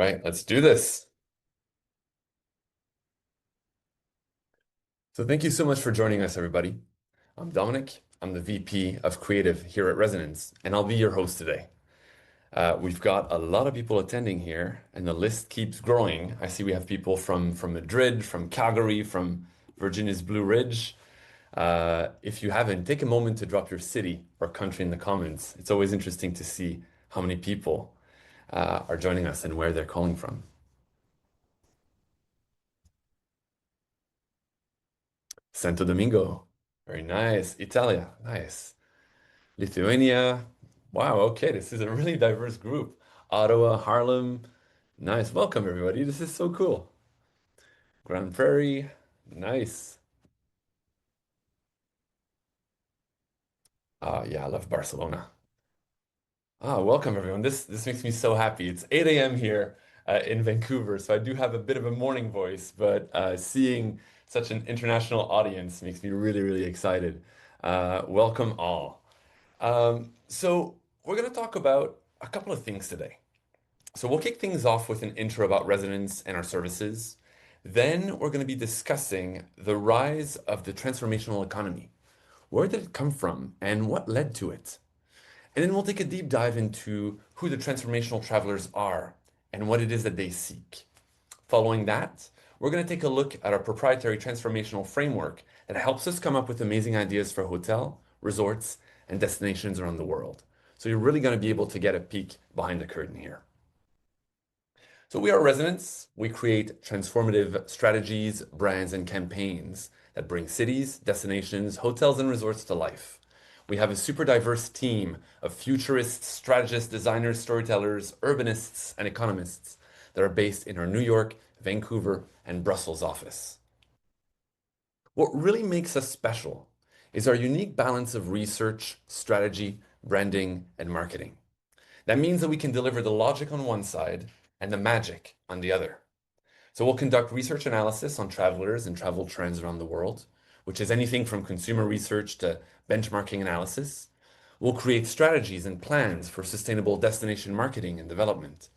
Right, let's do this. So thank you so much for joining us, everybody. I'm Dominic. I'm the VP of Creative here at Resonance, and I'll be your host today. We've got a lot of people attending here, and the list keeps growing. I see we have people from Madrid, from Calgary, from Virginia's Blue Ridge. If you haven't, take a moment to drop your city or country in the comments. It's always interesting to see how many people are joining us and where they're calling from. Santo Domingo, very nice. Italia, nice. Lithuania. Wow, okay, this is a really diverse group. Ottawa, Harlem. Nice. Welcome, everybody. This is so cool. Grand Prairie. Nice. Yeah, I love Barcelona. Welcome, everyone. This makes me so happy. It's 8 a.m. here in Vancouver, so I do have a bit of a morning voice, but seeing such an international audience makes me really, really excited. Welcome all. So we're going to talk about a couple of things today. So we'll kick things off with an intro about Resonance and our services. Then we're going to be discussing the rise of the transformational economy. Where did it come from and what led to it? And then we'll take a deep dive into who the transformational travelers are and what it is that they seek. Following that, we're going to take a look at our proprietary transformational framework that helps us come up with amazing ideas for hotel, resorts, and destinations around the world. So you're really going to be able to get a peek behind the curtain here. So we are Resonance. We create transformative strategies, brands, and campaigns that bring cities, destinations, hotels, and resorts to life. We have a super diverse team of futurists, strategists, designers, storytellers, urbanists, and economists that are based in our New York, Vancouver, and Brussels office. What really makes us special is our unique balance of research, strategy, branding, and marketing. That means that we can deliver the logic on one side and the magic on the other. So we'll conduct research analysis on travelers and travel trends around the world, which is anything from consumer research to benchmarking analysis. We'll create strategies and plans for sustainable destination marketing and development.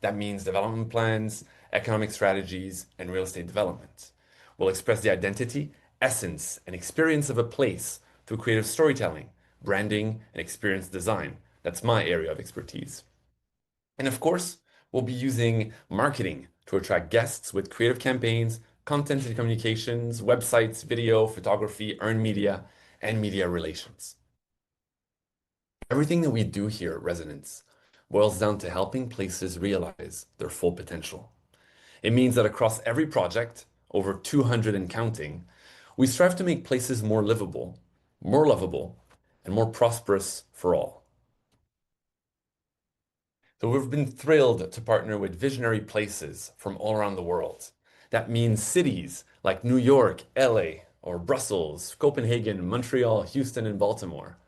That means development plans, economic strategies, and real estate development. We'll express the identity, essence, and experience of a place through creative storytelling, branding, and experience design. That's my area of expertise. And of course, we'll be using marketing to attract guests with creative campaigns, content and communications, websites, video, photography, earned media, and media relations. Everything that we do here at Resonance boils down to helping places realize their full potential. It means that across every project, over 200 and counting, we strive to make places more livable, more lovable, and more prosperous for all. So we've been thrilled to partner with visionary places from all around the world. That means cities like New York, LA, or Brussels, Copenhagen, Montreal, Houston, and Baltimore.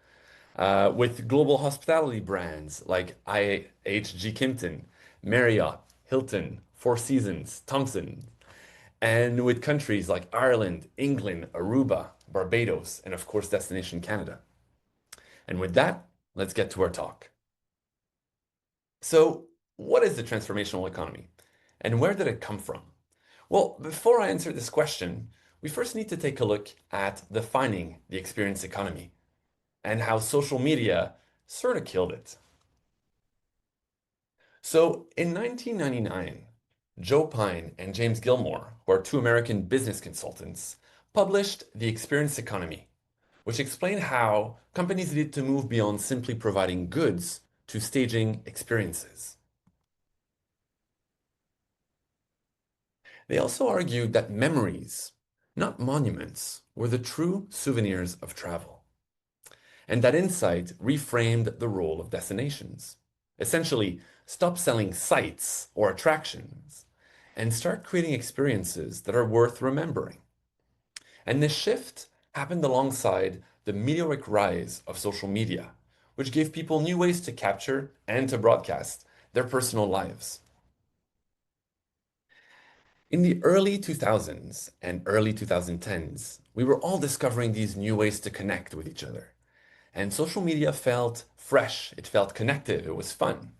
With global hospitality brands like IHG Kimpton, Marriott, Hilton, Four Seasons, Thompson, and with countries like Ireland, England, Aruba, Barbados, and of course, Destination Canada. And with that, let's get to our talk. So, what is the transformational economy and where did it come from? Well, before I answer this question, we first need to take a look at defining the experience economy and how social media sort of killed it. So, in 1999, Joe Pine and James Gilmore, who are two American business consultants, published The Experience Economy, which explained how companies needed to move beyond simply providing goods to staging experiences. They also argued that memories, not monuments, were the true souvenirs of travel. And that insight reframed the role of destinations. Essentially, stop selling sites or attractions and start creating experiences that are worth remembering. And this shift happened alongside the meteoric rise of social media, which gave people new ways to capture and to broadcast their personal lives. In the early 2000s and early 2010s, we were all discovering these new ways to connect with each other. And social media felt fresh, it felt connected, it was fun.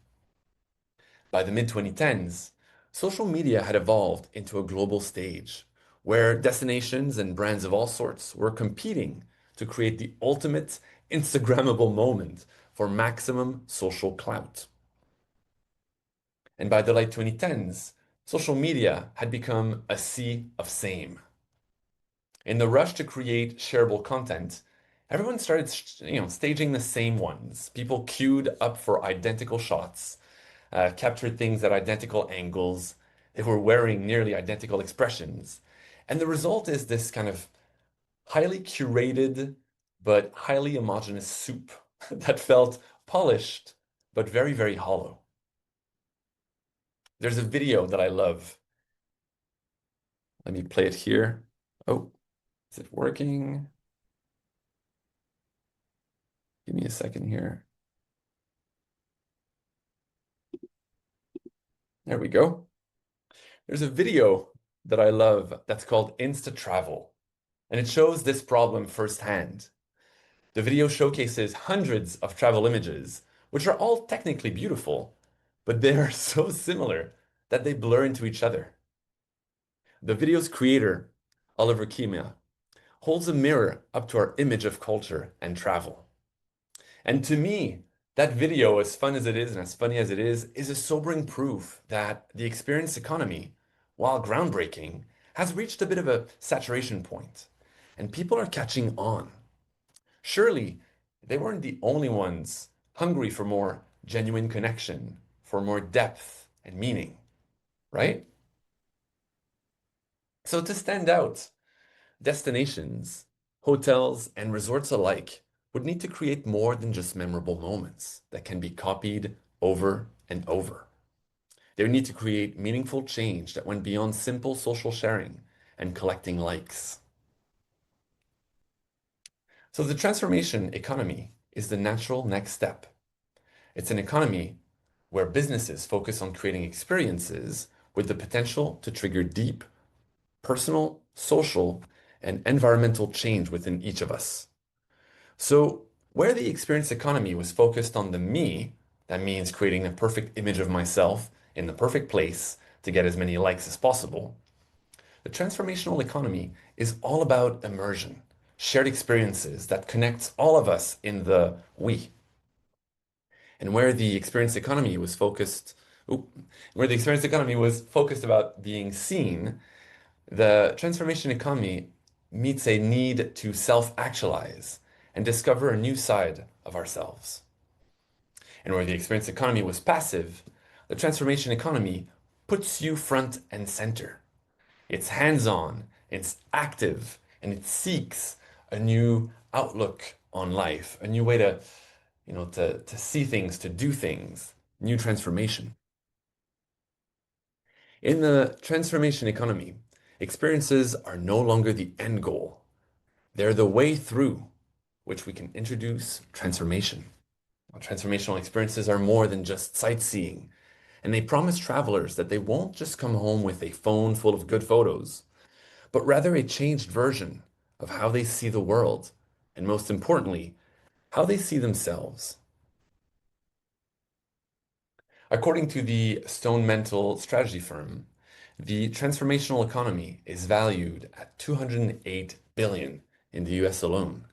By the mid 2010s, Social media had evolved into a global stage where destinations and brands of all sorts were competing to create the ultimate Instagrammable moment for maximum social clout. And by the late 2010s, social media had become a sea of same. In the rush to create shareable content, everyone started, staging the same ones. People queued up for identical shots, captured things at identical angles. They were wearing nearly identical expressions. And the result is this kind of highly curated but highly homogeneous soup that felt polished but very, very hollow. There's a video that I love. Let me play it here. Oh, is it working? Give me a second here. There we go. There's a video that I love that's called Insta Travel, and it shows this problem firsthand. The video showcases hundreds of travel images, which are all technically beautiful, but they are so similar that they blur into each other. The video's creator, Oliver Kima, holds a mirror up to our image of culture and travel. And to me, that video, as fun as it is and as funny as it is a sobering proof that the experience economy, while groundbreaking, has reached a bit of a saturation point, and people are catching on. Surely, they weren't the only ones hungry for more genuine connection, for more depth and meaning, right? So to stand out, destinations, hotels, and resorts alike would need to create more than just memorable moments that can be copied over and over. They would need to create meaningful change that went beyond simple social sharing and collecting likes. So the transformation economy is the natural next step. It's an economy where businesses focus on creating experiences with the potential to trigger deep personal, social, and environmental change within each of us. So, where the experience economy was focused on the me, that means creating a perfect image of myself in the perfect place to get as many likes as possible, the transformational economy is all about immersion, shared experiences that connects all of us in the we. And where the experience economy was focused about being seen, the transformation economy meets a need to self-actualize and discover a new side of ourselves. And where the experience economy was passive, the transformation economy puts you front and center. It's hands-on, it's active, and it seeks a new outlook on life, a new way to see things, to do things, new transformation. In the transformation economy, experiences are no longer the end goal. They're the way through which we can introduce transformation. Transformational experiences are more than just sightseeing, and they promise travelers that they won't just come home with a phone full of good photos, but rather a changed version of how they see the world, and most importantly, how they see themselves. According to the Stone Mental strategy firm, the transformational economy is valued at 208 billion in the US alone.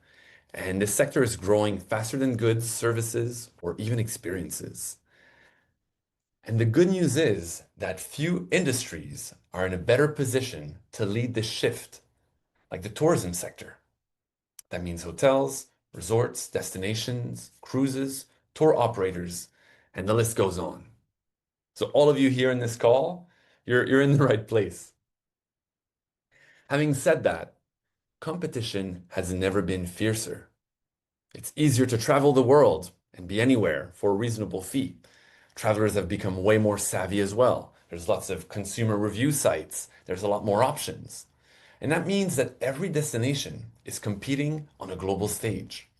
And this sector is growing faster than goods, services, or even experiences. And the good news is that few industries are in a better position to lead the shift, like the tourism sector. That means hotels, resorts, destinations, cruises, tour operators, and the list goes on. So all of you here in this call, you're in the right place. Having said that, competition has never been fiercer. It's easier to travel the world and be anywhere for a reasonable fee. Travelers have become way more savvy as well. There's lots of consumer review sites. There's a lot more options. And that means that every destination is competing on a global stage.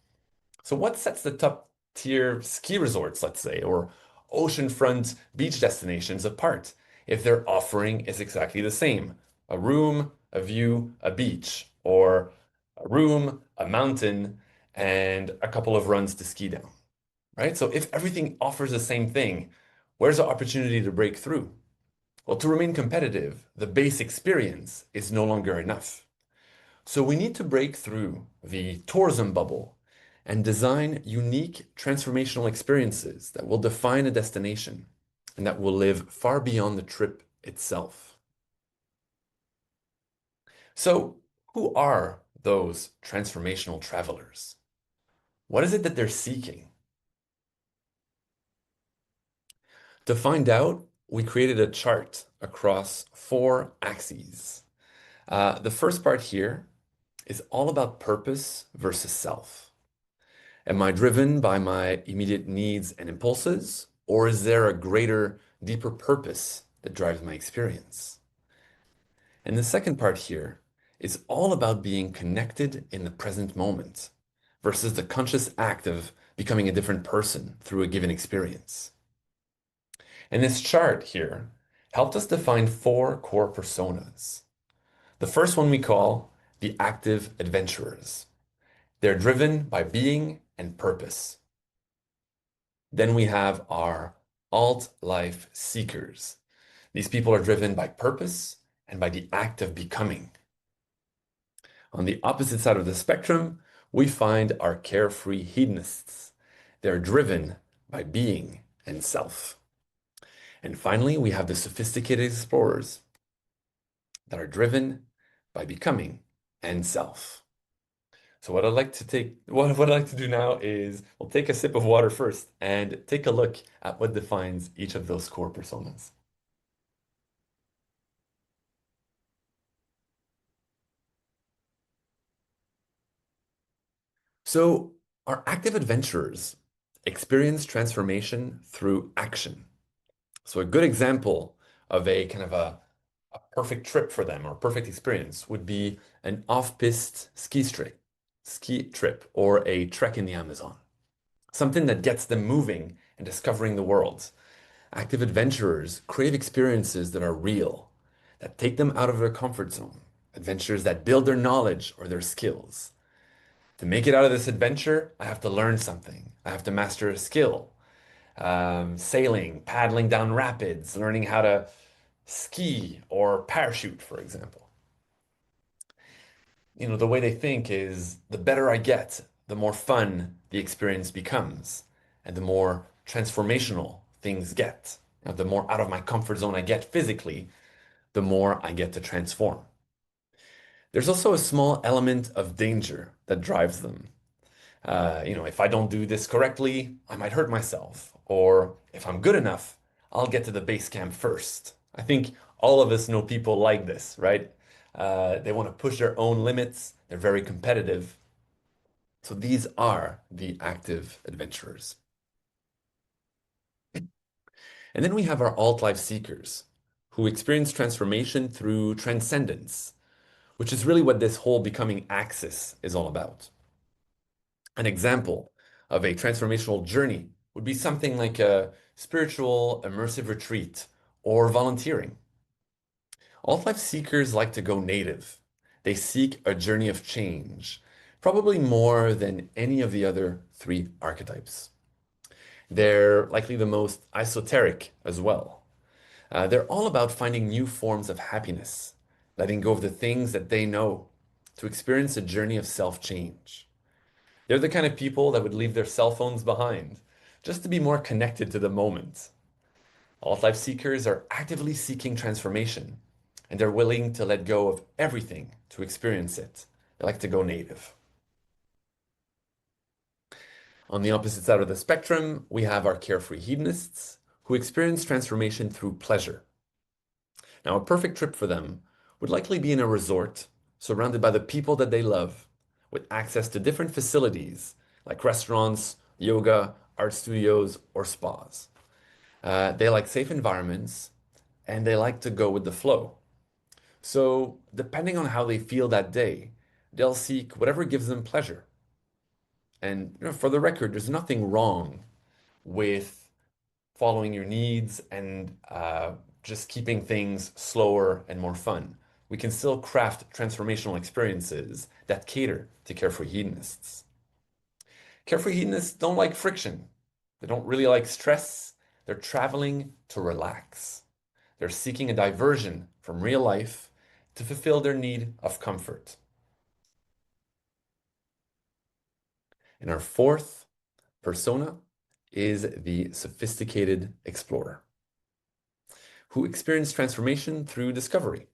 So what sets the top tier ski resorts, let's say, or oceanfront beach destinations apart if their offering is exactly the same? A room, a view, a beach, or a room, a mountain, and a couple of runs to ski down, right? So if everything offers the same thing, where's the opportunity to break through? Well, to remain competitive, the base experience is no longer enough. So we need to break through the tourism bubble and design unique transformational experiences that will define a destination and that will live far beyond the trip itself. So, who are those transformational travelers? What is it that they're seeking? To find out, we created a chart across four axes. The first part here is all about purpose versus self. Am I driven by my immediate needs and impulses, or is there a greater, deeper purpose that drives my experience? And the second part here is all about being connected in the present moment versus the conscious act of becoming a different person through a given experience. And this chart here helped us define four core personas. The first one we call the active adventurers. They're driven by being and purpose. Then we have our alt life seekers. These people are driven by purpose and by the act of becoming. On the opposite side of the spectrum, we find our carefree hedonists. They're driven by being and self. And finally, we have the sophisticated explorers that are driven by becoming and self. So what I'd like to do now is we'll take a sip of water first and take a look at what defines each of those core personas. So our active adventurers experience transformation through action. So a good example of a kind of a perfect trip for them or perfect experience would be an off-piste ski trip or a trek in the Amazon. Something that gets them moving and discovering the world. Active adventurers crave experiences that are real, that take them out of their comfort zone, adventures that build their knowledge or their skills. To make it out of this adventure, I have to learn something. I have to master a skill. Sailing, paddling down rapids, learning how to ski or parachute, for example. The way they think is the better I get, the more fun the experience becomes, and the more transformational things get. The more out of my comfort zone I get physically, the more I get to transform. There's also a small element of danger that drives them. If I don't do this correctly, I might hurt myself. Or if I'm good enough, I'll get to the base camp first. I think all of us know people like this, right? They want to push their own limits. They're very competitive. So these are the active adventurers. And then we have our alt-life seekers who experience transformation through transcendence, which is really what this whole becoming axis is all about. An example of a transformational journey would be something like a spiritual immersive retreat or volunteering. Alt-life seekers like to go native. They seek a journey of change, probably more than any of the other three archetypes. They're likely the most esoteric as well. They're all about finding new forms of happiness, letting go of the things that they know to experience a journey of self-change. They're the kind of people that would leave their cell phones behind just to be more connected to the moment. Alt-life seekers are actively seeking transformation, and they're willing to let go of everything to experience it. They like to go native. On the opposite side of the spectrum, we have our carefree hedonists who experience transformation through pleasure. Now, a perfect trip for them would likely be in a resort surrounded by the people that they love, with access to different facilities like restaurants, yoga, art studios, or spas. They like safe environments and they like to go with the flow. So, depending on how they feel that day, they'll seek whatever gives them pleasure. And for the record, there's nothing wrong with following your needs and just keeping things slower and more fun. We can still craft transformational experiences that cater to carefree hedonists. Carefree hedonists don't like friction. They don't really like stress. They're traveling to relax. They're seeking a diversion from real life to fulfill their need of comfort. And our fourth persona is the sophisticated explorer who experienced transformation through discovery.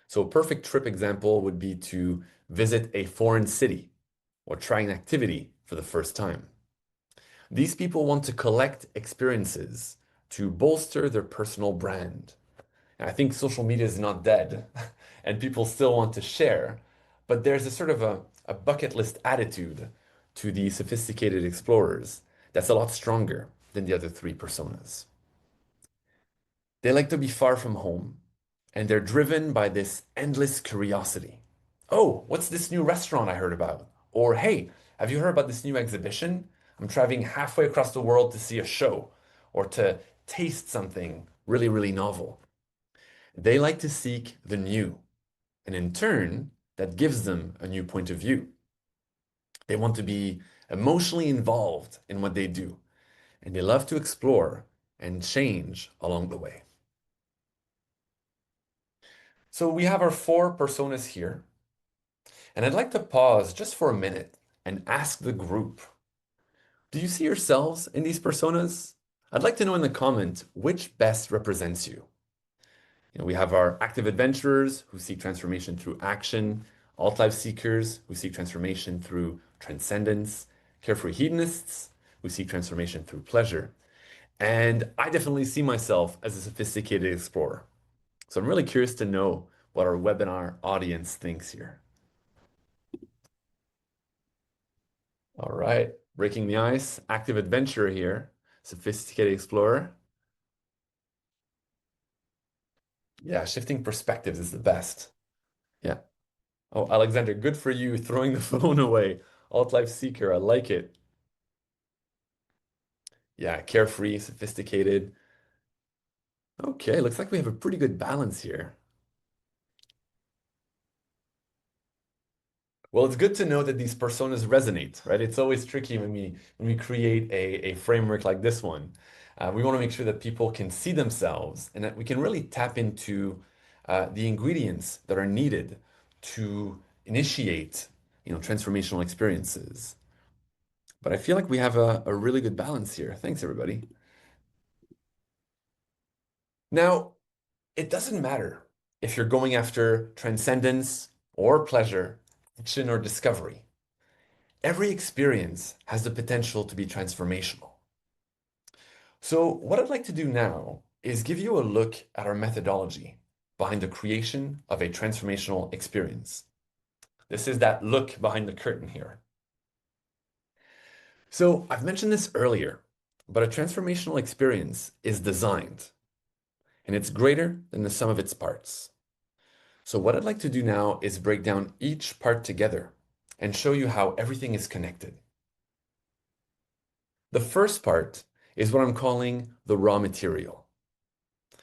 So a perfect trip example would be to visit a foreign city or try an activity for the first time. These people want to collect experiences to bolster their personal brand. And I think social media is not dead and people still want to share, but there's a sort of a bucket list attitude to the sophisticated explorers that's a lot stronger than the other three personas. They like to be far from home, and they're driven by this endless curiosity. Oh, what's this new restaurant I heard about? Or, hey, have you heard about this new exhibition? I'm traveling halfway across the world to see a show or to taste something really, really novel. They like to seek the new, and in turn, that gives them a new point of view. They want to be emotionally involved in what they do, and they love to explore and change along the way. So we have our four personas here, and I'd like to pause just for a minute and ask the group, do you see yourselves in these personas? I'd like to know in the comment which best represents you. We have our active adventurers who seek transformation through action, alt-life seekers who seek transformation through transcendence, carefree hedonists who seek transformation through pleasure. And I definitely see myself as a sophisticated explorer. So I'm really curious to know what our webinar audience thinks here. All right, breaking the ice, active adventurer here, sophisticated explorer. Yeah, shifting perspectives is the best. Yeah. Oh, Alexander, good for you throwing the phone away. Alt-life seeker, I like it. Yeah, carefree, sophisticated. Okay, looks like we have a pretty good balance here. Well, it's good to know that these personas resonate, right? It's always tricky when we create a framework like this one. We want to make sure that people can see themselves and that we can really tap into the ingredients that are needed to initiate, transformational experiences. But I feel like we have a really good balance here. Thanks, everybody. Now, it doesn't matter if you're going after transcendence or pleasure, action or discovery. Every experience has the potential to be transformational. So what I'd like to do now is give you a look at our methodology behind the creation of a transformational experience. This is that look behind the curtain here. So I've mentioned this earlier, but a transformational experience is designed, and it's greater than the sum of its parts. So what I'd like to do now is break down each part together and show you how everything is connected. The first part is what I'm calling the raw material.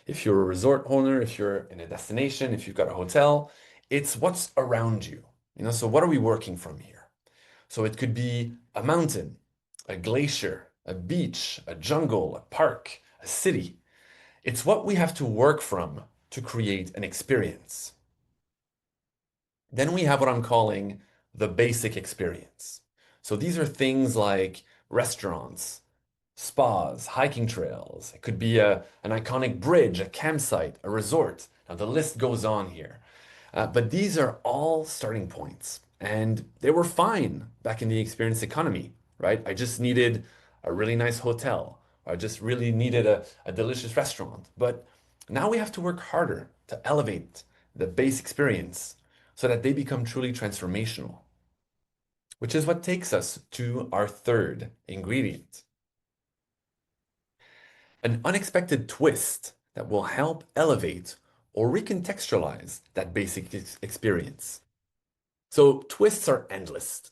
If you're a resort owner, if you're in a destination, if you've got a hotel, it's what's around you. So what are we working from here? So it could be a mountain, a glacier, a beach, a jungle, a park, a city. It's what we have to work from to create an experience. Then we have what I'm calling the basic experience. So these are things like restaurants, spas, hiking trails. It could be an iconic bridge, a campsite, a resort. Now the list goes on here. But these are all starting points. And they were fine back in the experience economy, right? I just needed a really nice hotel. Or I just really needed a delicious restaurant. But now we have to work harder to elevate the base experience so that they become truly transformational, which is what takes us to our third ingredient. An unexpected twist that will help elevate or recontextualize that basic experience. So twists are endless,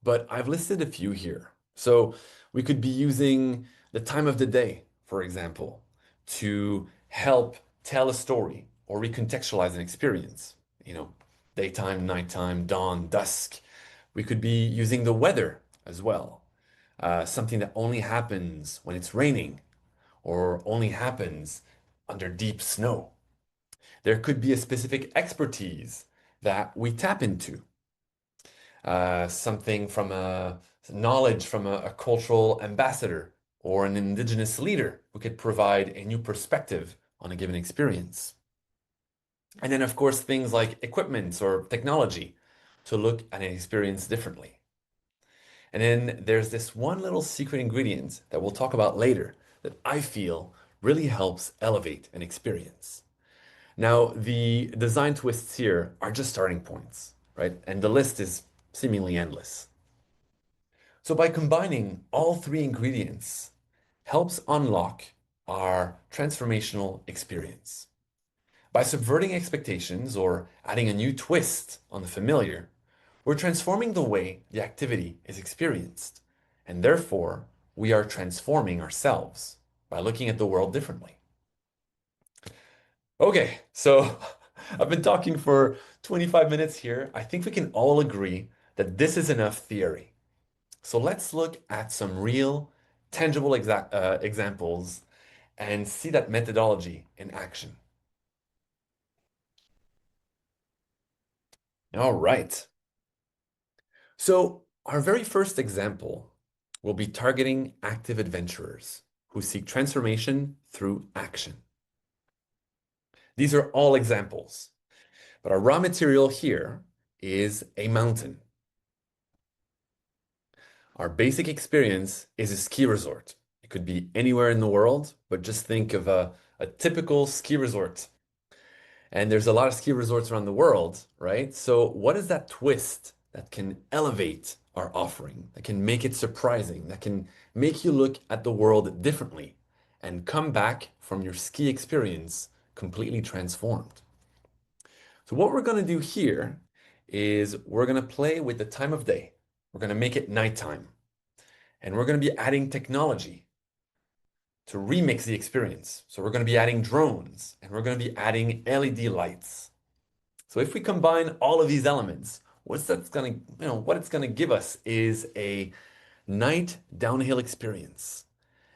but I've listed a few here. So we could be using the time of the day, for example, to help tell a story or recontextualize an experience. Daytime, nighttime, dawn, dusk. We could be using the weather as well. Something that only happens when it's raining or only happens under deep snow. There could be a specific expertise that we tap into, something from a knowledge from a cultural ambassador or an indigenous leader who could provide a new perspective on a given experience. And then, of course, things like equipment or technology to look at an experience differently. And then there's this one little secret ingredient that we'll talk about later that I feel really helps elevate an experience. Now, the design twists here are just starting points, right? And the list is seemingly endless. So by combining all three ingredients helps unlock our transformational experience. By subverting expectations or adding a new twist on the familiar, we're transforming the way the activity is experienced. And therefore, we are transforming ourselves by looking at the world differently. Okay, so I've been talking for 25 minutes here. I think we can all agree that this is enough theory. So let's look at some real, tangible examples and see that methodology in action. All right. So our very first example will be targeting active adventurers who seek transformation through action. These are all examples, but our raw material here is a mountain. Our basic experience is a ski resort. It could be anywhere in the world, but just think of a typical ski resort. And there's a lot of ski resorts around the world, right? So what is that twist that can elevate our offering, that can make it surprising, that can make you look at the world differently and come back from your ski experience completely transformed? So what we're going to do here is we're going to play with the time of day. We're going to make it nighttime. And we're going to be adding technology to remix the experience. So we're going to be adding drones and we're going to be adding LED lights. So if we combine all of these elements, what it's going to give us is a night downhill experience.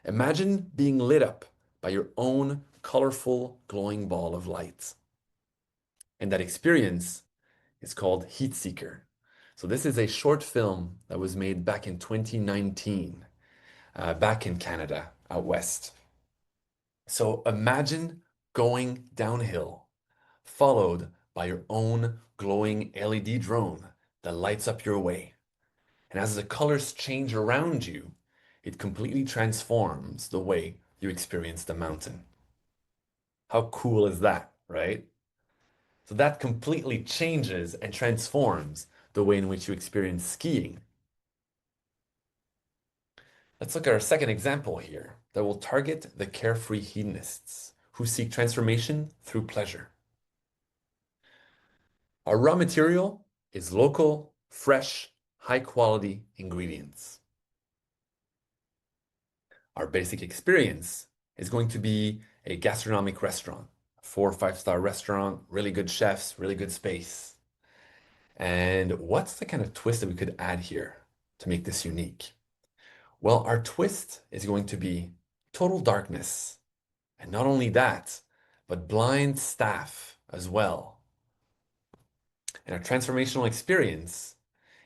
Imagine being lit up by your own colorful glowing ball of light. And that experience is called Heat Seeker. So this is a short film that was made back in 2019, back in Canada, out west. So imagine going downhill, followed by your own glowing LED drone that lights up your way. And as the colors change around you, it completely transforms the way you experience the mountain. How cool is that, right? So that completely changes and transforms the way in which you experience skiing. Let's look at our second example here that will target the carefree hedonists who seek transformation through pleasure. Our raw material is local, fresh, high-quality ingredients. Our basic experience is going to be a gastronomic restaurant, 4 or 5-star restaurant, really good chefs, really good space. And what's the kind of twist that we could add here to make this unique? Well, our twist is going to be total darkness. And not only that, but blind staff as well. And our transformational experience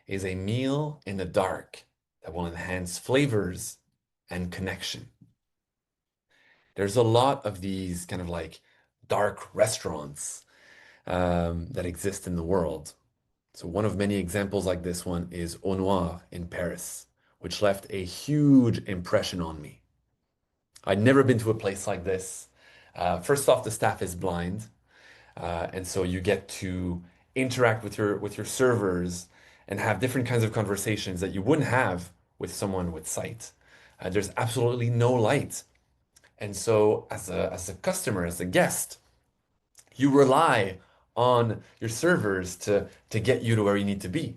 is a meal in the dark that will enhance flavors and connection. There's a lot of these kind of like dark restaurants that exist in the world. So one of many examples like this one is Au Noir in Paris, which left a huge impression on me. I'd never been to a place like this. First off, the staff is blind, and so you get to interact with your servers and have different kinds of conversations that you wouldn't have with someone with sight. There's absolutely no light, and so as a customer, as a guest, you rely on your servers to get you to where you need to be.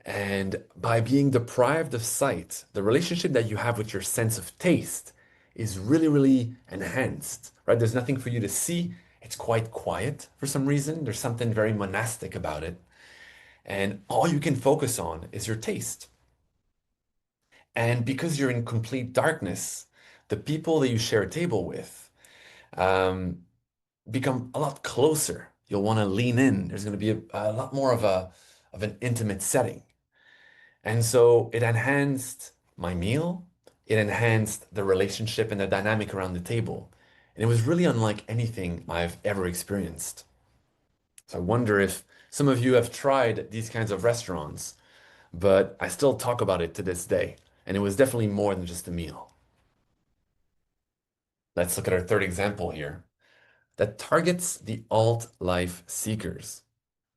And by being deprived of sight, the relationship that you have with your sense of taste is really, really enhanced, right? There's nothing for you to see. It's quite quiet for some reason. There's something very monastic about it. And all you can focus on is your taste. And because you're in complete darkness, the people that you share a table with, um, become a lot closer. You'll want to lean in. There's going to be a lot more of an intimate setting. And so it enhanced my meal. It enhanced the relationship and the dynamic around the table. And it was really unlike anything I've ever experienced. So I wonder if some of you have tried these kinds of restaurants, but I still talk about it to this day. And it was definitely more than just a meal. Let's look at our third example here that targets the alt life seekers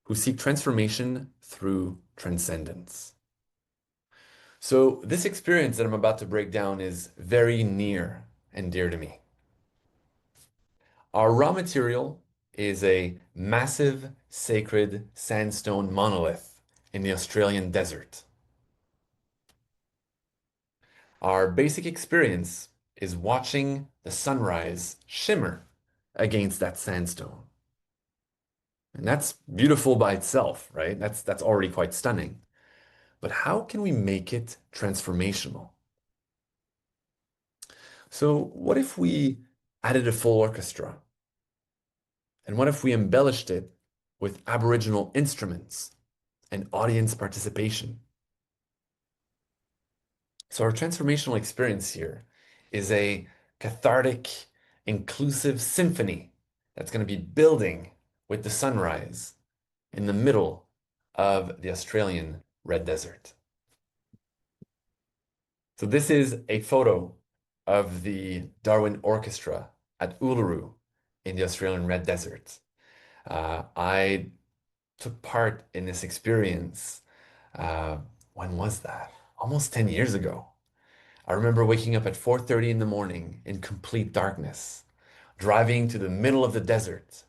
who seek transformation through transcendence. So, this experience that I'm about to break down is very near and dear to me. Our raw material is a massive sacred sandstone monolith in the Australian desert. Our basic experience is watching the sunrise shimmer against that sandstone. And that's beautiful by itself, right? That's already quite stunning. But how can we make it transformational? So, what if we added a full orchestra? And what if we embellished it with Aboriginal instruments and audience participation? So, our transformational experience here is a cathartic, inclusive symphony that's going to be building with the sunrise in the middle of the Australian Red Desert. So, this is a photo of the Darwin Orchestra at Uluru in the Australian Red Desert. I took part in this experience. Uh, when was that? Almost 10 years ago. I remember waking up at 4:30 in the morning in complete darkness, driving to the middle of the desert,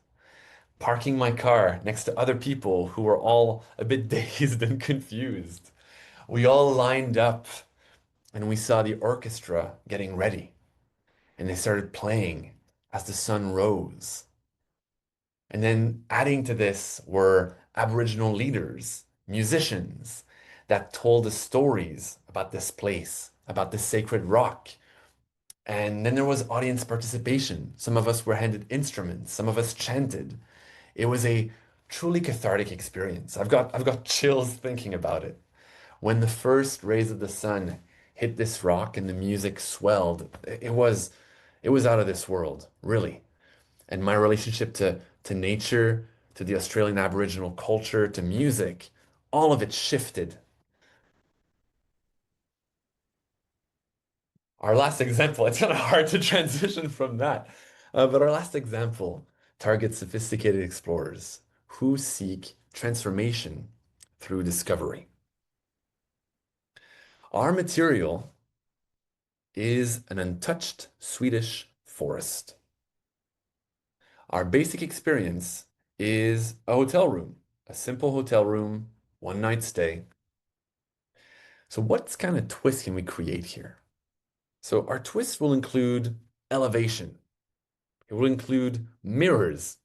parking my car next to other people who were all a bit dazed and confused. We all lined up and we saw the orchestra getting ready, and they started playing as the sun rose. And then adding to this were Aboriginal leaders, musicians that told us stories about this place, about this sacred rock. And then there was audience participation. Some of us were handed instruments, some of us chanted. It was a truly cathartic experience. I've got chills thinking about it. When the first rays of the sun hit this rock and the music swelled, it was out of this world, really. And my relationship to nature, to the Australian Aboriginal culture, to music, all of it shifted. Our last example, it's kind of hard to transition from that. But our last example targets sophisticated explorers who seek transformation through discovery. Our material is an untouched Swedish forest. Our basic experience is a hotel room, a simple hotel room, one night stay. So, what kind of twist can we create here? So, our twist will include elevation, it will include mirrors,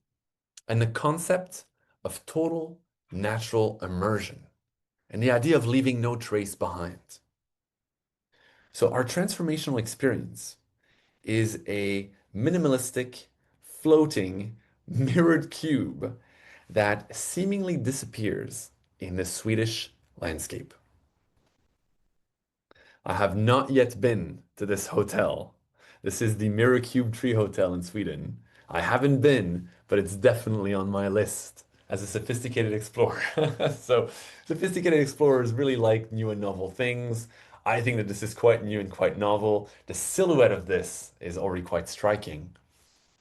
and the concept of total natural immersion, and the idea of leaving no trace behind. So, our transformational experience is a minimalistic, floating, mirrored cube that seemingly disappears in the Swedish landscape. I have not yet been to this hotel. This is the Mirror Cube Tree Hotel in Sweden. I haven't been, but it's definitely on my list as a sophisticated explorer. So, sophisticated explorers really like new and novel things. I think that this is quite new and quite novel. The silhouette of this is already quite striking.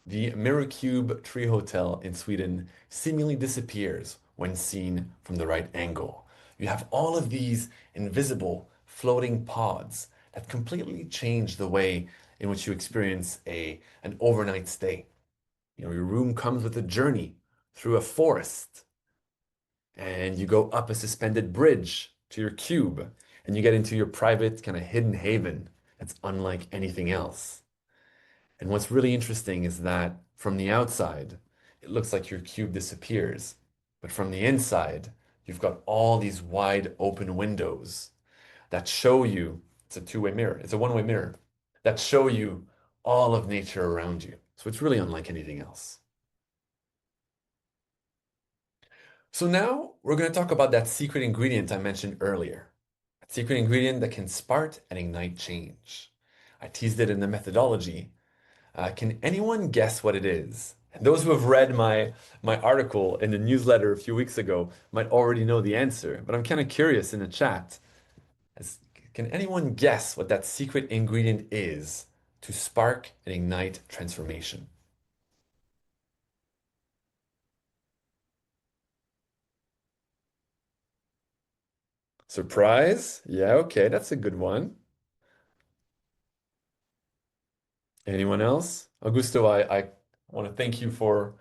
The Mirror Cube Tree Hotel in Sweden seemingly disappears when seen from the right angle. You have all of these invisible floating pods that completely change the way in which you experience an overnight stay. Your room comes with a journey through a forest, and you go up a suspended bridge to your cube, and you get into your private kind of hidden haven that's unlike anything else. And what's really interesting is that from the outside, it looks like your cube disappears. But from the inside, you've got all these wide open windows that show you, it's a two-way mirror, it's a one-way mirror, that show you all of nature around you. So it's really unlike anything else. So now we're going to talk about that secret ingredient I mentioned earlier. That secret ingredient that can spark and ignite change. I teased it in the methodology. Can anyone guess what it is? And those who have read my article in the newsletter a few weeks ago might already know the answer, but I'm kind of curious in the chat. As, can anyone guess what that secret ingredient is to spark and ignite transformation? Surprise? Yeah, okay, that's a good one. Anyone else? Augusto, I want to thank you for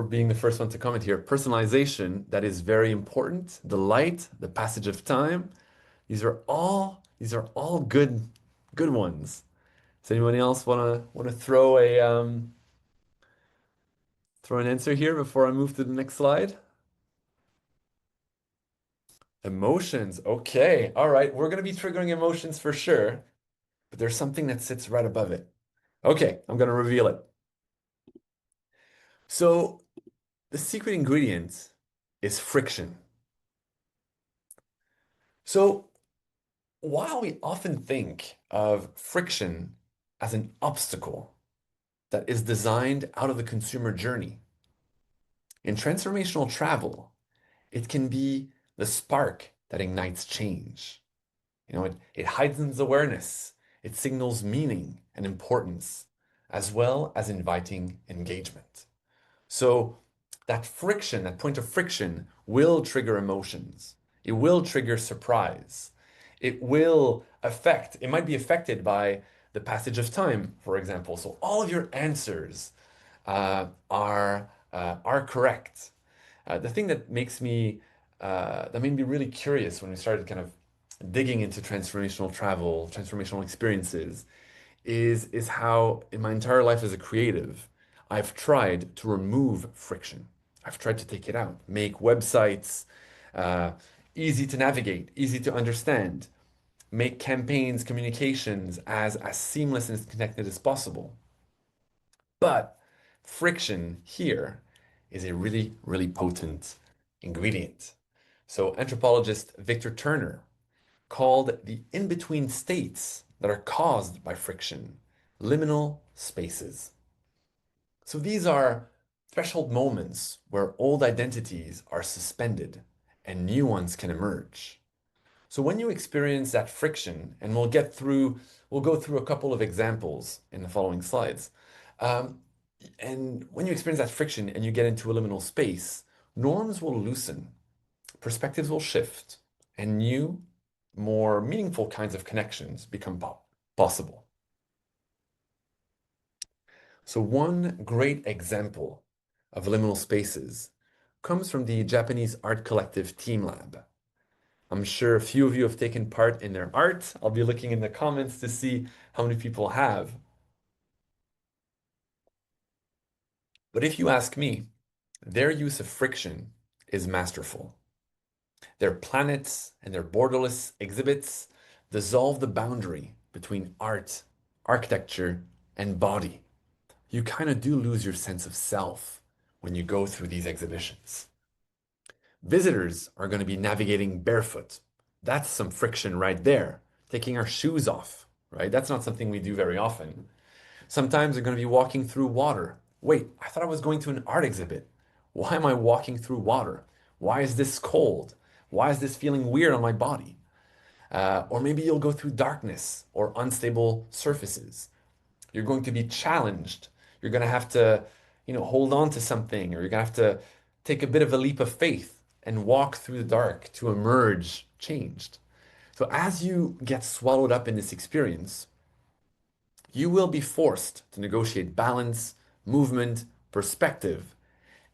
being the first one to comment here. Personalization, that is very important. The light, the passage of time, these are all good ones. Does anyone else wanna throw an answer here before I move to the next slide? Emotions. Okay. All right. We're gonna be triggering emotions for sure, but there's something that sits right above it. Okay, I'm gonna reveal it. So the secret ingredient is friction. So while we often think of friction as an obstacle that is designed out of the consumer journey, in transformational travel, it can be the spark that ignites change. It heightens awareness, it signals meaning and importance, as well as inviting engagement. So that friction, that point of friction, will trigger emotions. It will trigger surprise. It might be affected by the passage of time, for example. So all of your answers are correct. The thing that made me really curious when we started kind of digging into transformational travel, transformational experiences, is how in my entire life as a creative, I've tried to remove friction. I've tried to take it out, make websites uh, easy to navigate, easy to understand, make campaigns, communications as seamless and as connected as possible. But friction here is a really, really potent ingredient. So anthropologist Victor Turner called the in-between states that are caused by friction liminal spaces. So these are threshold moments where old identities are suspended and new ones can emerge. So when you experience that friction, and we'll go through a couple of examples in the following slides. Um, and when you experience that friction and you get into a liminal space, norms will loosen, perspectives will shift, and new, more meaningful kinds of connections become possible. So one great example of liminal spaces comes from the Japanese art collective Team Lab. I'm sure a few of you have taken part in their art. I'll be looking in the comments to see how many people have. But if you ask me, their use of friction is masterful. Their planets and their borderless exhibits dissolve the boundary between art, architecture, and body. You kind of do lose your sense of self when you go through these exhibitions. Visitors are going to be navigating barefoot. That's some friction right there. Taking our shoes off, right? That's not something we do very often. Sometimes they're going to be walking through water. Wait, I thought I was going to an art exhibit. Why am I walking through water? Why is this cold? Why is this feeling weird on my body? Or maybe you'll go through darkness or unstable surfaces. You're going to be challenged. You're going to have to, hold on to something, or you're going to have to take a bit of a leap of faith and walk through the dark to emerge changed. So as you get swallowed up in this experience, you will be forced to negotiate balance, movement, perspective,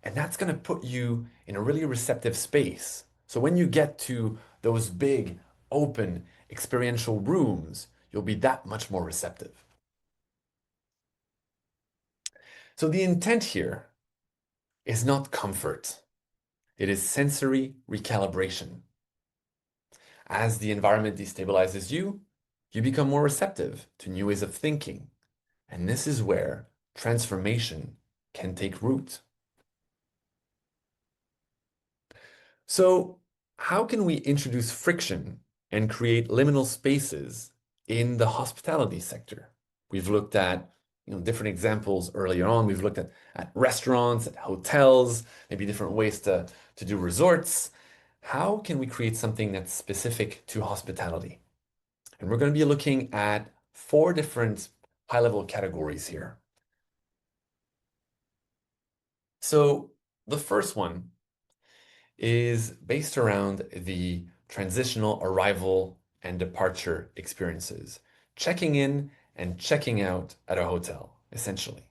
and that's going to put you in a really receptive space. So when you get to those big, open, experiential rooms, you'll be that much more receptive. So the intent here is not comfort. It is sensory recalibration. As the environment destabilizes you, you become more receptive to new ways of thinking. And this is where transformation can take root. So, how can we introduce friction and create liminal spaces in the hospitality sector? We've looked at different examples earlier on. We've looked at restaurants, at hotels, maybe different ways to do resorts. How can we create something that's specific to hospitality? And we're going to be looking at four different high-level categories here. So the first one is based around the transitional arrival and departure experiences, checking in and checking out at a hotel, essentially.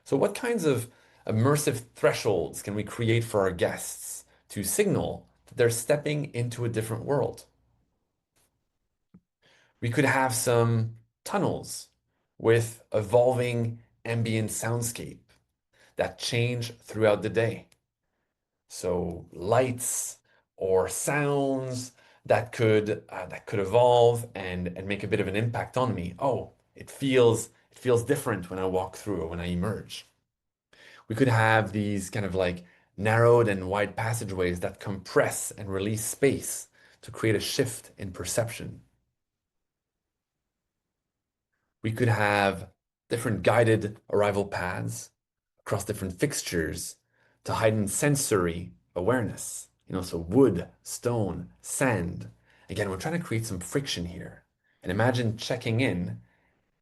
So what kinds of immersive thresholds can we create for our guests to signal that they're stepping into a different world? We could have some tunnels with evolving ambient soundscape that change throughout the day. So lights or sounds that could evolve and make a bit of an impact on me. Oh, it feels different when I walk through or when I emerge. We could have these kind of like narrowed and wide passageways that compress and release space to create a shift in perception. We could have different guided arrival paths across different fixtures to heighten sensory awareness. So wood, stone, sand. Again, we're trying to create some friction here. And imagine checking in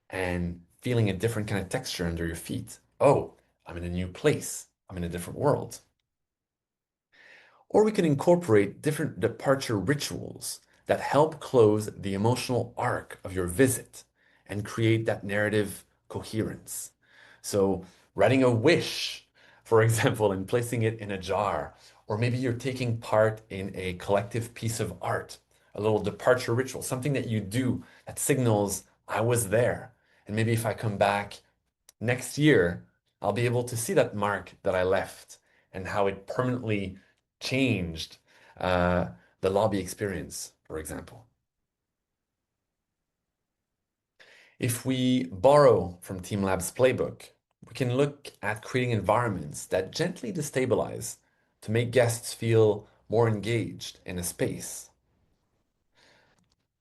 and feeling a different kind of texture under your feet. Oh, I'm in a new place. I'm in a different world. Or we can incorporate different departure rituals that help close the emotional arc of your visit and create that narrative coherence. So, writing a wish, for example, and placing it in a jar, or maybe you're taking part in a collective piece of art, a little departure ritual, something that you do that signals, I was there. And maybe if I come back next year, I'll be able to see that mark that I left and how it permanently changed uh, the lobby experience, for example. If we borrow from TeamLab's playbook, we can look at creating environments that gently destabilize to make guests feel more engaged in a space.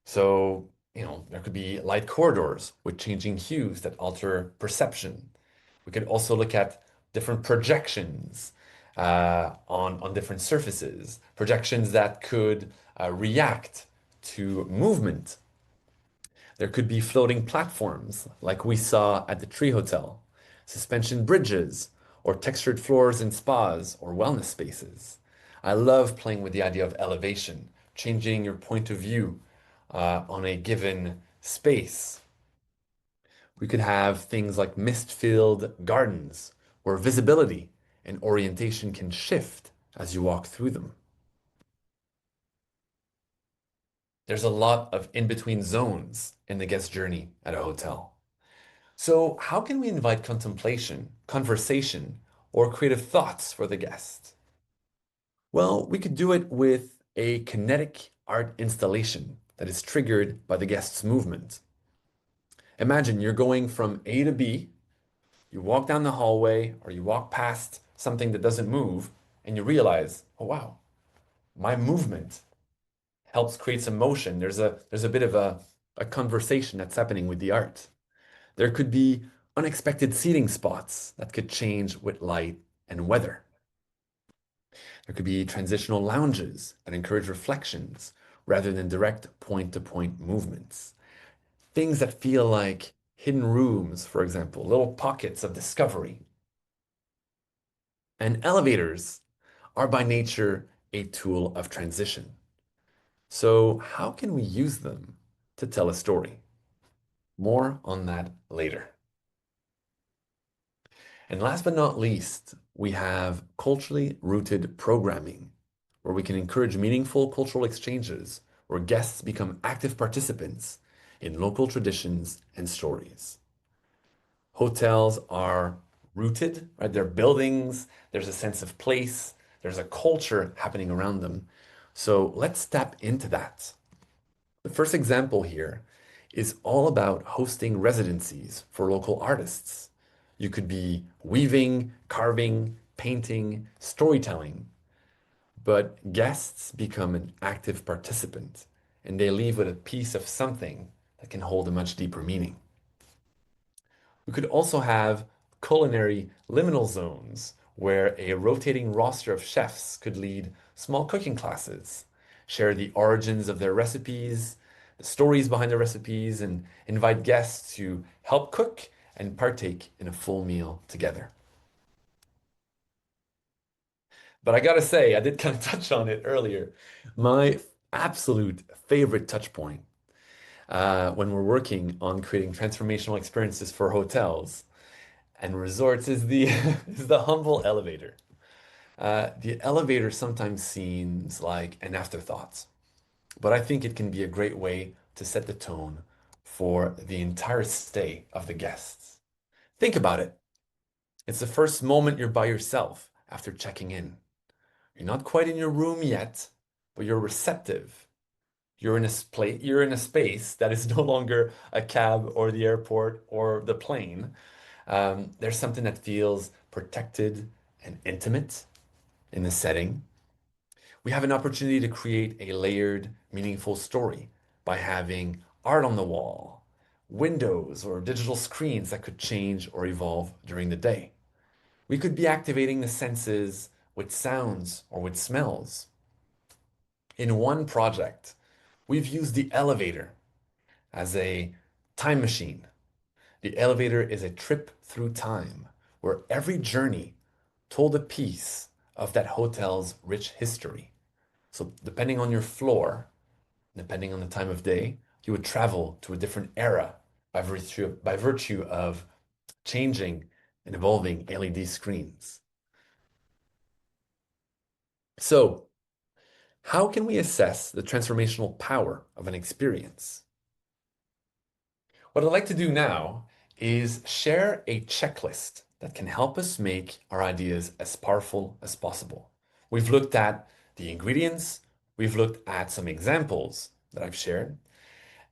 So, there could be light corridors with changing hues that alter perception. We could also look at different projections on different surfaces, projections that could react to movement. There could be floating platforms like we saw at the Tree Hotel, suspension bridges, or textured floors in spas or wellness spaces. I love playing with the idea of elevation, changing your point of view on a given space. We could have things like mist-filled gardens where visibility and orientation can shift as you walk through them. There's a lot of in-between zones in the guest journey at a hotel. So how can we invite contemplation, conversation, or creative thoughts for the guest? Well, we could do it with a kinetic art installation that is triggered by the guest's movement. Imagine you're going from A to B, you walk down the hallway or you walk past something that doesn't move, and you realize, oh wow, my movement helps create some motion. There's a bit of a conversation that's happening with the art. There could be unexpected seating spots that could change with light and weather. There could be transitional lounges that encourage reflections rather than direct point-to-point movements. Things that feel like hidden rooms, for example, little pockets of discovery. And elevators are by nature a tool of transition. So how can we use them to tell a story? More on that later. And last but not least, we have culturally rooted programming, where we can encourage meaningful cultural exchanges, where guests become active participants in local traditions and stories. Hotels are rooted, right? They're buildings, there's a sense of place, there's a culture happening around them. So let's tap into that. The first example here is all about hosting residencies for local artists. You could be weaving, carving, painting, storytelling, but guests become an active participant and they leave with a piece of something that can hold a much deeper meaning. We could also have culinary liminal zones where a rotating roster of chefs could lead small cooking classes, share the origins of their recipes, the stories behind the recipes, and invite guests to help cook and partake in a full meal together. But I gotta say, I did kind of touch on it earlier. My absolute favorite touch point when we're working on creating transformational experiences for hotels and resorts is the is the humble elevator. The elevator sometimes seems like an afterthought, but I think it can be a great way to set the tone for the entire stay of the guests. Think about it. It's the first moment you're by yourself after checking in. You're not quite in your room yet, but you're receptive. You're in a space that is no longer a cab or the airport or the plane. There's something that feels protected and intimate in the setting. We have an opportunity to create a layered, meaningful story by having art on the wall, windows, or digital screens that could change or evolve during the day. We could be activating the senses with sounds or with smells. In one project, we've used the elevator as a time machine. The elevator is a trip through time where every journey told a piece of that hotel's rich history. So, depending on your floor, depending on the time of day, you would travel to a different era by virtue of changing and evolving LED screens. So, how can we assess the transformational power of an experience? What I'd like to do now is share a checklist that can help us make our ideas as powerful as possible. We've looked at the ingredients, we've looked at some examples that I've shared,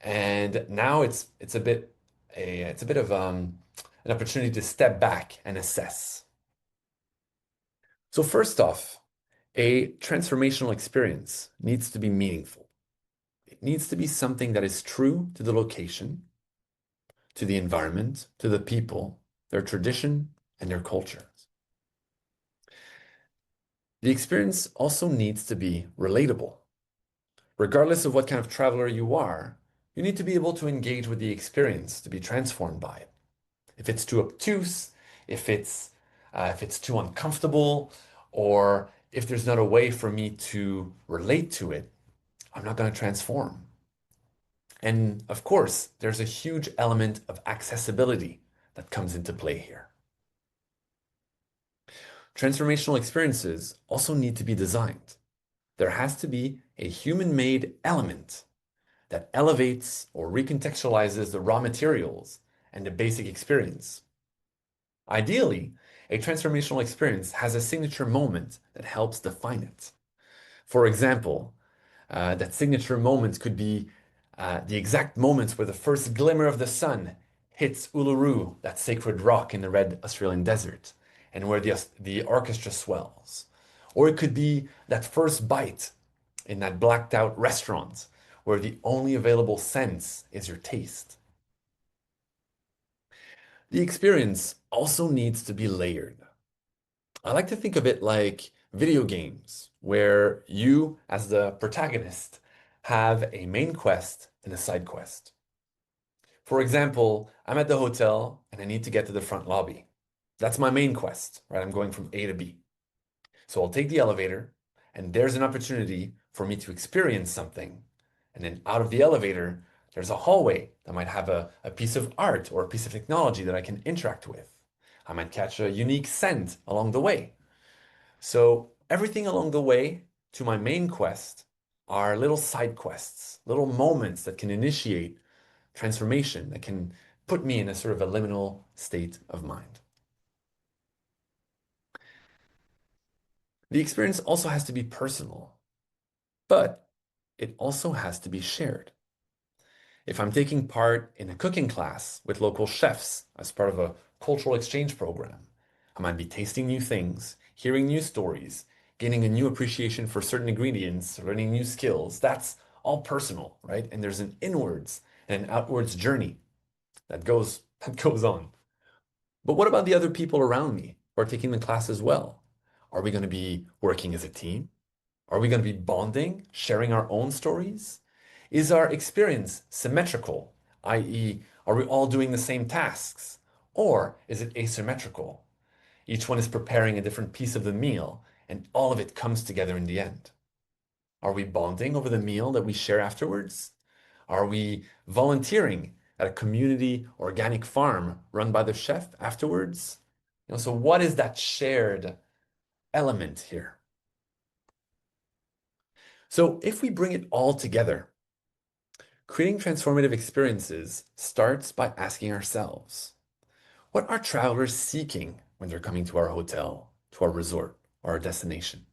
and now it's a bit of an opportunity to step back and assess. So first off, a transformational experience needs to be meaningful. It needs to be something that is true to the location, to the environment, to the people, their tradition, and their cultures. The experience also needs to be relatable. Regardless of what kind of traveler you are, you need to be able to engage with the experience to be transformed by it. If it's too obtuse, if it's too uncomfortable, or if there's not a way for me to relate to it, I'm not going to transform. And of course, there's a huge element of accessibility that comes into play here. Transformational experiences also need to be designed. There has to be a human-made element that elevates or recontextualizes the raw materials and the basic experience. Ideally, a transformational experience has a signature moment that helps define it. For example, that signature moment could be the exact moments where the first glimmer of the sun hits Uluru, that sacred rock in the red Australian desert, and where the orchestra swells. Or it could be that first bite in that blacked out restaurant where the only available sense is your taste. The experience also needs to be layered. I like to think of it like video games, where you, as the protagonist, have a main quest and a side quest. For example, I'm at the hotel and I need to get to the front lobby. That's my main quest, right? I'm going from A to B. So I'll take the elevator, and there's an opportunity for me to experience something. And then out of the elevator, there's a hallway that might have a piece of art or a piece of technology that I can interact with. I might catch a unique scent along the way. So everything along the way to my main quest are little side quests, little moments that can initiate transformation, that can put me in a sort of a liminal state of mind. The experience also has to be personal, but it also has to be shared. If I'm taking part in a cooking class with local chefs as part of a cultural exchange program. I might be tasting new things, hearing new stories, gaining a new appreciation for certain ingredients, learning new skills. That's all personal, right? And there's an inwards and an outwards journey that goes on. But what about the other people around me who are taking the class as well? Are we going to be working as a team? Are we going to be bonding, sharing our own stories? Is our experience symmetrical, i.e., are we all doing the same tasks? Or is it asymmetrical? Each one is preparing a different piece of the meal, and all of it comes together in the end. Are we bonding over the meal that we share afterwards? Are we volunteering at a community organic farm run by the chef afterwards? So what is that shared element here? So if we bring it all together, creating transformative experiences starts by asking ourselves, what are travelers seeking when they're coming to our hotel, to our resort, or our destination?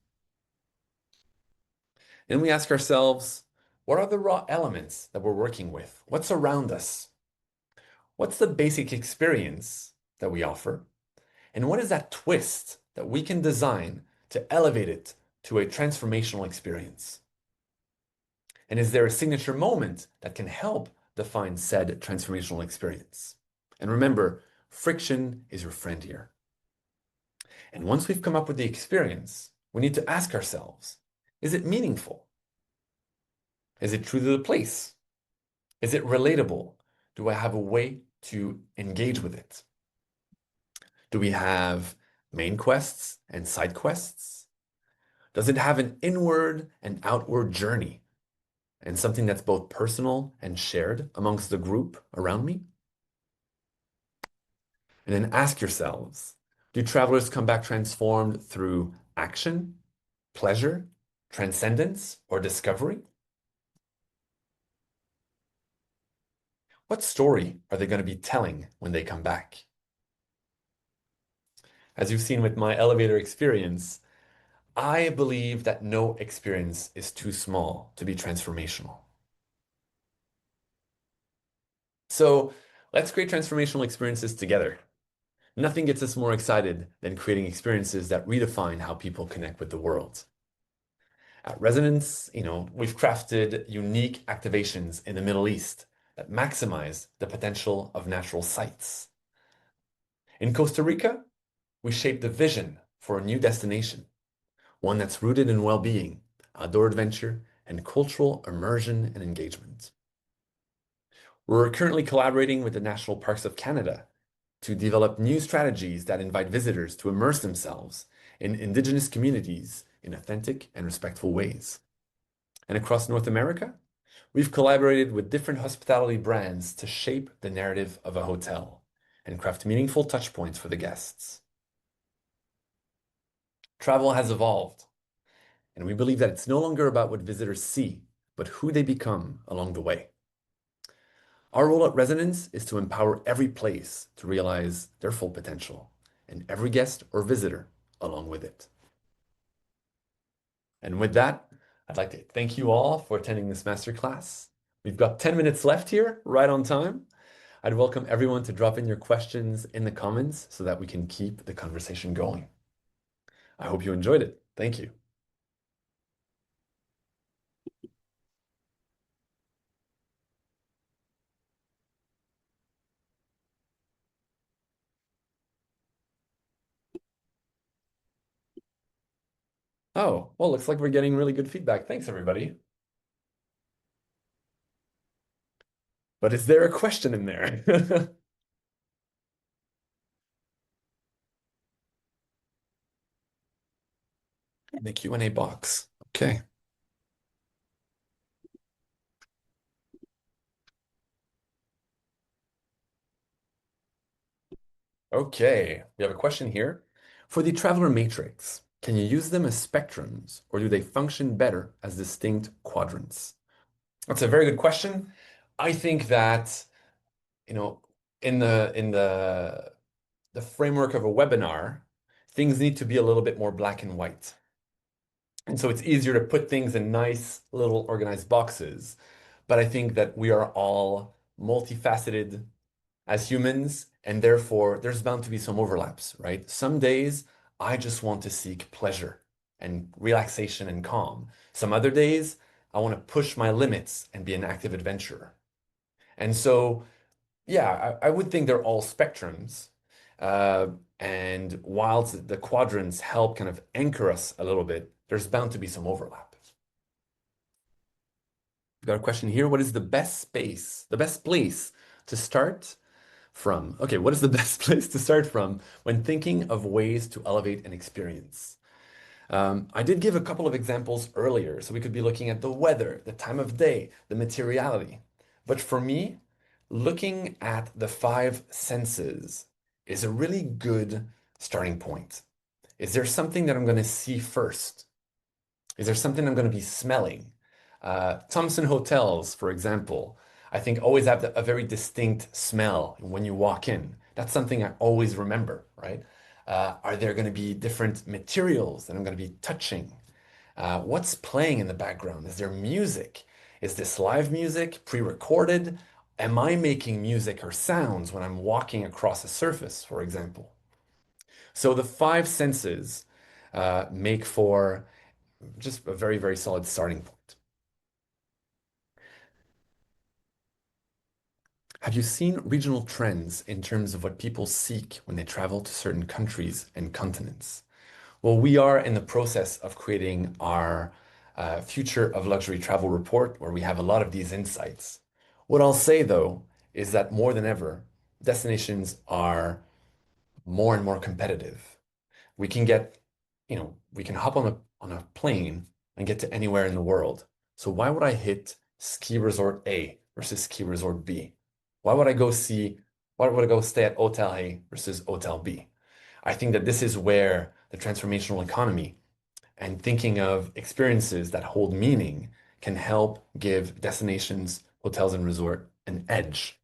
And we ask ourselves, what are the raw elements that we're working with? What's around us? What's the basic experience that we offer? And what is that twist that we can design to elevate it to a transformational experience? And is there a signature moment that can help define said transformational experience? And remember, friction is your friend here. And once we've come up with the experience, we need to ask ourselves, is it meaningful? Is it true to the place? Is it relatable? Do I have a way to engage with it? Do we have main quests and side quests? Does it have an inward and outward journey and something that's both personal and shared amongst the group around me? And then ask yourselves, do travelers come back transformed through action, pleasure, transcendence, or discovery? What story are they going to be telling when they come back? As you've seen with my elevator experience, I believe that no experience is too small to be transformational. So let's create transformational experiences together. Nothing gets us more excited than creating experiences that redefine how people connect with the world. At Resonance, we've crafted unique activations in the Middle East that maximize the potential of natural sites. In Costa Rica, we shaped the vision for a new destination, one that's rooted in well-being, outdoor adventure, and cultural immersion and engagement. We're currently collaborating with the National Parks of Canada to develop new strategies that invite visitors to immerse themselves in Indigenous communities in authentic and respectful ways. And across North America, we've collaborated with different hospitality brands to shape the narrative of a hotel and craft meaningful touchpoints for the guests. Travel has evolved, and we believe that it's no longer about what visitors see, but who they become along the way. Our role at Resonance is to empower every place to realize their full potential, and every guest or visitor along with it. And with that, I'd like to thank you all for attending this masterclass. We've got 10 minutes left here, right on time. I'd welcome everyone to drop in your questions in the comments so that we can keep the conversation going. I hope you enjoyed it. Thank you. Oh, well, looks like we're getting really good feedback. Thanks, everybody. But is there a question in there? In the Q&A box. Okay. Okay, we have a question here. For the traveler matrix, can you use them as spectrums, or do they function better as distinct quadrants? That's a very good question. I think that, in the framework of a webinar, things need to be a little bit more black and white. And so it's easier to put things in nice little organized boxes. But I think that we are all multifaceted as humans, and therefore there's bound to be some overlaps, right? Some days I just want to seek pleasure and relaxation and calm. Some other days I want to push my limits and be an active adventurer. And so, yeah, I would think they're all spectrums. Uh, and whilst the quadrants help kind of anchor us a little bit, there's bound to be some overlap. We've got a question here. What is the best space, the best place to start from? Okay, what is the best place to start from when thinking of ways to elevate an experience? I did give a couple of examples earlier, so we could be looking at the weather, the time of day, the materiality. But for me, looking at the five senses is a really good starting point. Is there something that I'm going to see first? Is there something I'm going to be smelling? Thompson hotels, for example, I think always have a very distinct smell when you walk in. That's something I always remember, right? Are there going to be different materials that I'm going to be touching? What's playing in the background? Is there music? Is this live music, pre-recorded? Am I making music or sounds when I'm walking across a surface, for example? So the five senses make for just a very, very solid starting point. Have you seen regional trends in terms of what people seek when they travel to certain countries and continents? Well, we are in the process of creating our Future of Luxury Travel report, where we have a lot of these insights. What I'll say, though, is that more than ever, destinations are more and more competitive. We can get, we can hop on a plane and get to anywhere in the world. So why would I hit ski resort A versus ski resort B? Why would I go see, why would I go stay at Hotel A versus Hotel B? I think that this is where the transformational economy and thinking of experiences that hold meaning can help give destinations, hotels, and resort an edge.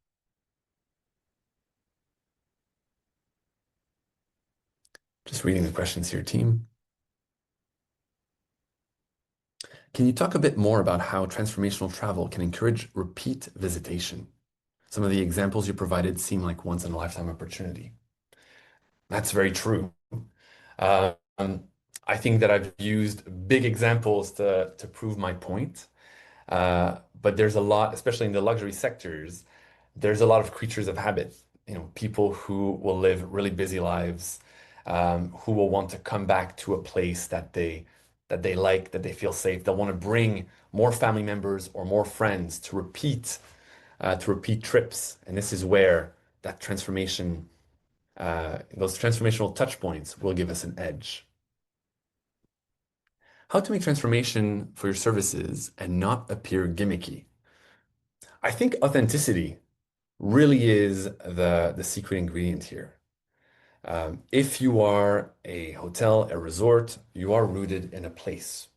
Just reading the questions here, team. Can you talk a bit more about how transformational travel can encourage repeat visitation? Some of the examples you provided seem like once in a lifetime opportunity. That's very true. Um, I think that I've used big examples to prove my point. But there's a lot, especially in the luxury sectors, there's a lot of creatures of habit. People who will live really busy lives, who will want to come back to a place that they like, that they feel safe. They'll want to bring more family members or more friends to repeat trips. And this is where that transformation, those transformational touch points will give us an edge. How to make transformation for your services and not appear gimmicky? I think authenticity really is the secret ingredient here. If you are a hotel, a resort, you are rooted in a place.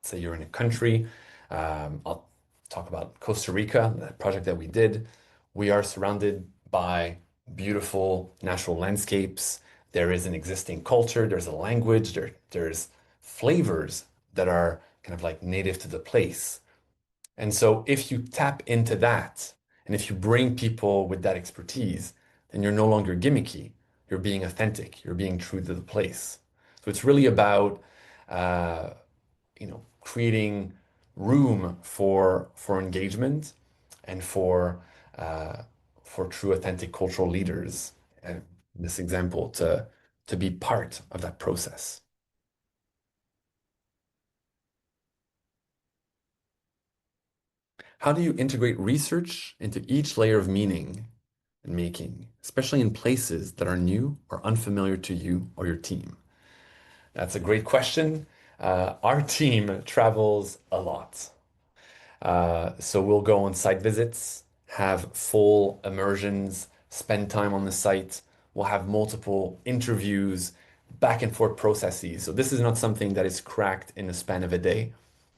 Say you're in a country. I'll talk about Costa Rica, the project that we did. We are surrounded by beautiful natural landscapes. There is an existing culture, there's a language, there's flavors that are kind of like native to the place. And so if you tap into that, and if you bring people with that expertise, then you're no longer gimmicky. You're being authentic. You're being true to the place. So it's really about, creating room for engagement and for true authentic cultural leaders. And in this example, to be part of that process. How do you integrate research into each layer of meaning and making, especially in places that are new or unfamiliar to you or your team? That's a great question. Our team travels a lot. So we'll go on site visits, have full immersions, spend time on the site. We'll have multiple interviews, back and forth processes. So this is not something that is cracked in the span of a day.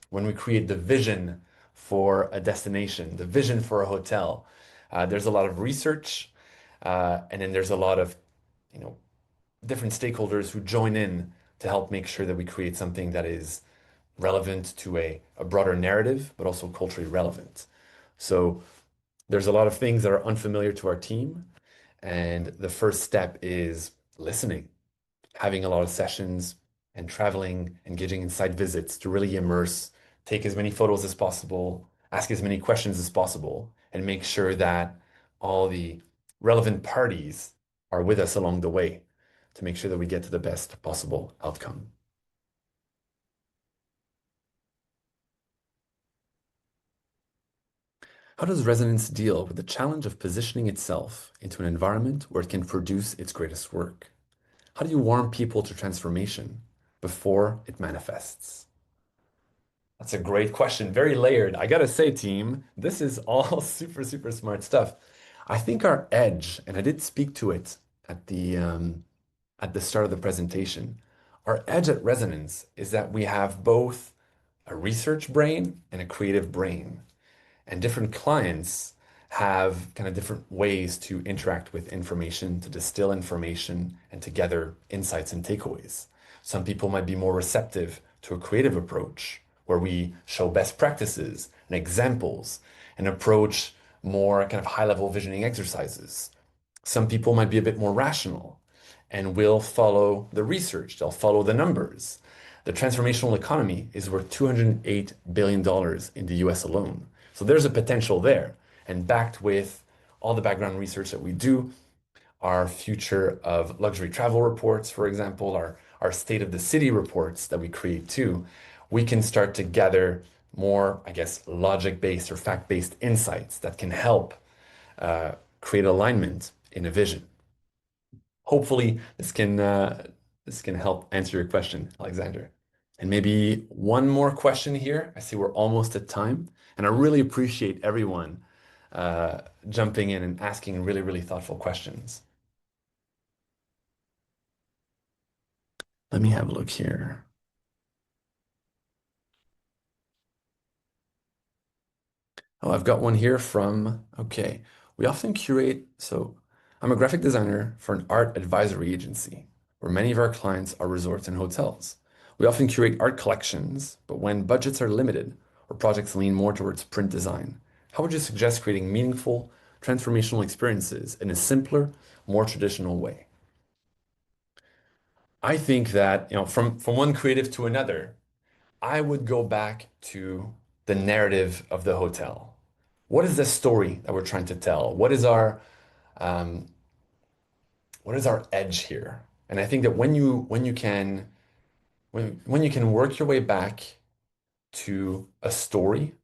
When we create the vision for a destination, the vision for a hotel, there's a lot of research, and then there's a lot of, you know, different stakeholders who join in to help make sure that we create something that is relevant to a broader narrative, but also culturally relevant. So there's a lot of things that are unfamiliar to our team. And the first step is listening, having a lot of sessions and traveling, engaging in site visits to really immerse, take as many photos as possible, ask as many questions as possible, and make sure that all the relevant parties are with us along the way to make sure that we get to the best possible outcome. How does resonance deal with the challenge of positioning itself into an environment where it can produce its greatest work? How do you warm people to transformation before it manifests? That's a great question. Very layered. I gotta say, team, this is all super, super smart stuff. I think our edge, and I did speak to it at the start of the presentation, our edge at Resonance is that we have both a research brain and a creative brain. And different clients have kind of different ways to interact with information, to distill information, and to gather insights and takeaways. Some people might be more receptive to a creative approach where we show best practices and examples and approach more kind of high-level visioning exercises. Some people might be a bit more rational and will follow the research, they'll follow the numbers. The transformational economy is worth $208 billion in the US alone. So there's a potential there. And backed with all the background research that we do, our future of luxury travel reports, for example, our state of the city reports that we create too, we can start to gather more, I guess, logic-based or fact-based insights that can help create alignment in a vision. Hopefully, this can help answer your question, Alexander. And maybe one more question here. I see we're almost at time, and I really appreciate everyone jumping in and asking really, really thoughtful questions. Let me have a look here. Oh, I've got one here from, okay. We often curate, so I'm a graphic designer for an art advisory agency where many of our clients are resorts and hotels. We often curate art collections, but when budgets are limited or projects lean more towards print design, how would you suggest creating meaningful, transformational experiences in a simpler, more traditional way? I think that, from one creative to another, I would go back to the narrative of the hotel. What is the story that we're trying to tell? Um, what is our edge here? And I think that when you can work your way back to a story,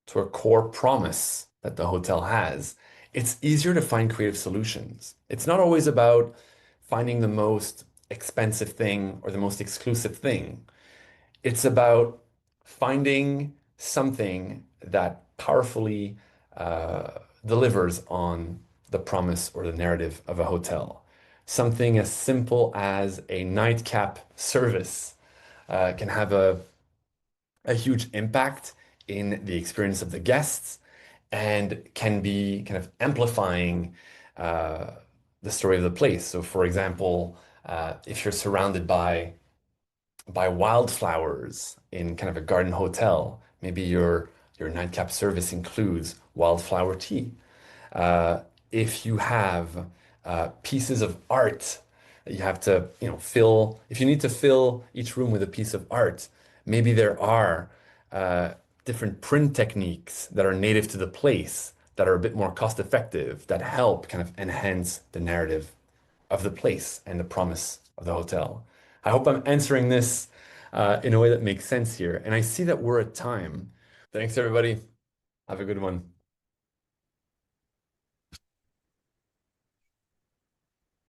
to a core promise that the hotel has, it's easier to find creative solutions. It's not always about finding the most expensive thing or the most exclusive thing. It's about finding something that powerfully delivers on the promise or the narrative of a hotel. Something as simple as a nightcap service can have a huge impact in the experience of the guests and can be kind of amplifying uh, the story of the place. So, for example, if you're surrounded by wildflowers in kind of a garden hotel. Maybe your nightcap service includes wildflower tea. Uh, if you have pieces of art that you have to, fill, if you need to fill each room with a piece of art, maybe there are different print techniques that are native to the place that are a bit more cost effective that help kind of enhance the narrative of the place and the promise of the hotel. I hope I'm answering this in a way that makes sense here. And I see that we're at time. Thanks, everybody. Have a good one.